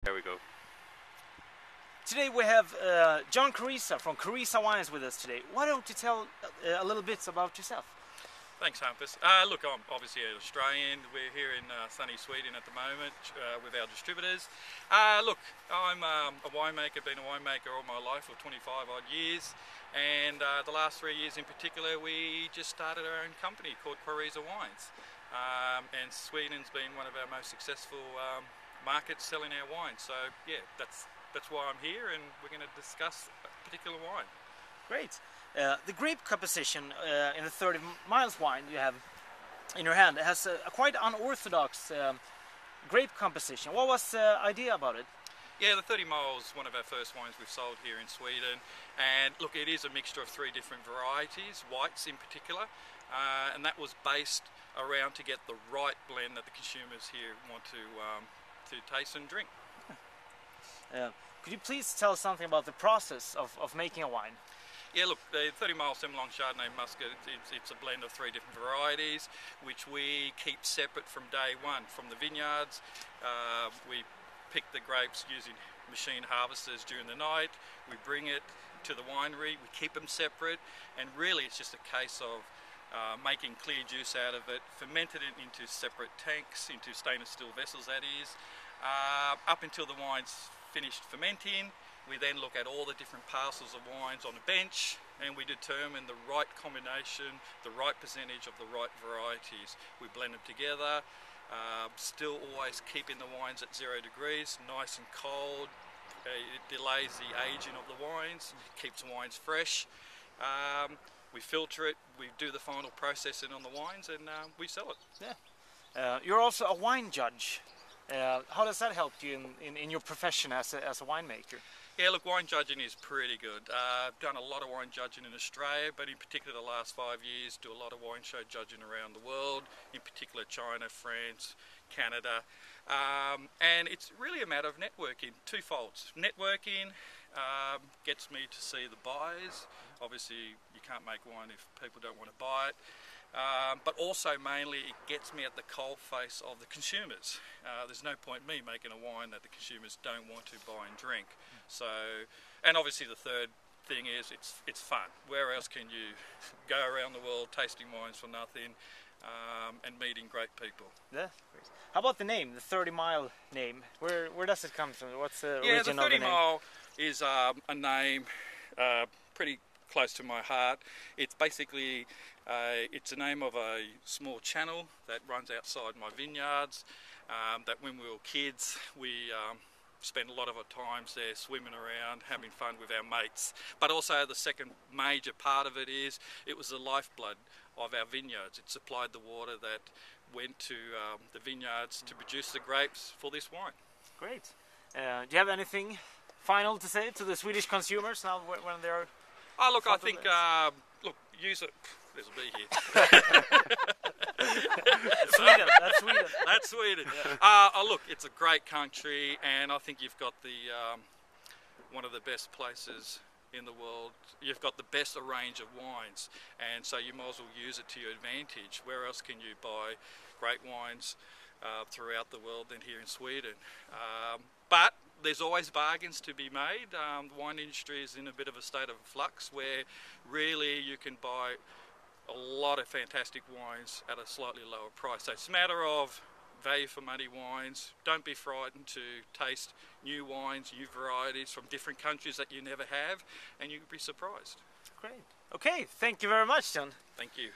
There we go. Today we have John Quarisa from Quarisa Wines with us today. Why don't you tell a little bit about yourself? Thanks, Hampus. Look, I'm obviously an Australian. We're here in sunny Sweden at the moment with our distributors. Look, I'm a winemaker, been a winemaker all my life for 25 odd years. And the last 3 years in particular, we just started our own company called Quarisa Wines. And Sweden's been one of our most successful markets selling our wine. So yeah, that's why I'm here, and we're going to discuss a particular wine. Great. The grape composition in the 30 Miles wine you have in your hand has a quite unorthodox grape composition. What was the idea about it? Yeah, the 30 Miles is one of our first wines we've sold here in Sweden, and look, it is a mixture of 3 different varieties, whites in particular, and that was based around to get the right blend that the consumers here want to taste and drink. Could you please tell us something about the process of making a wine? Yeah, look, the 30 Mile Semillon Chardonnay Muscat, it's a blend of 3 different varieties, which we keep separate from day one. From the vineyards, we pick the grapes using machine harvesters during the night. We bring it to the winery, we keep them separate, and really it's just a case of making clear juice out of it, fermented it into separate tanks, into stainless steel vessels that is, up until the wine's finished fermenting. We then look at all the different parcels of wines on a bench, and we determine the right combination, the right percentage of the right varieties. We blend them together, still always keeping the wines at 0 degrees, nice and cold. It delays the aging of the wines, keeps the wines fresh. We filter it, we do the final processing on the wines, and we sell it. Yeah. You're also a wine judge. How does that help you in your profession as a winemaker? Yeah, look, wine judging is pretty good. I've done a lot of wine judging in Australia, but in particular the last 5 years do a lot of wine show judging around the world, in particular China, France, Canada. And it's really a matter of networking, twofolds. Networking gets me to see the buyers. Obviously you can't make wine if people don't want to buy it. But also mainly it gets me at the coalface of the consumers. There's no point me making a wine that the consumers don't want to buy and drink. So, and obviously the third thing is it's fun. Where else can you go around the world tasting wines for nothing and meeting great people? Yeah. How about the name, the 30 Mile name? Where does it come from? What's the origin of the name? Yeah, the 30 Mile is a name pretty close to my heart. It's basically it's the name of a small channel that runs outside my vineyards. That when we were kids, we spent a lot of our times there swimming around, having fun with our mates. But also the second major part of it is it was the lifeblood of our vineyards. It supplied the water that went to the vineyards to produce the grapes for this wine. Great. Do you have anything final to say to the Swedish consumers now when they're... Oh, look, I think, look, use it. There's a bee here. Sweden, that's Sweden. That's Sweden. Yeah. Oh, look, it's a great country, and I think you've got the one of the best places in the world. You've got the best range of wines, and so you might as well use it to your advantage. Where else can you buy great wines throughout the world than here in Sweden? But there's always bargains to be made. The wine industry is in a bit of a state of flux where really you can buy a lot of fantastic wines at a slightly lower price. So it's a matter of value for money wines. Don't be frightened to taste new wines, new varieties from different countries that you never have, and you'll be surprised. Great. Okay, thank you very much, John. Thank you.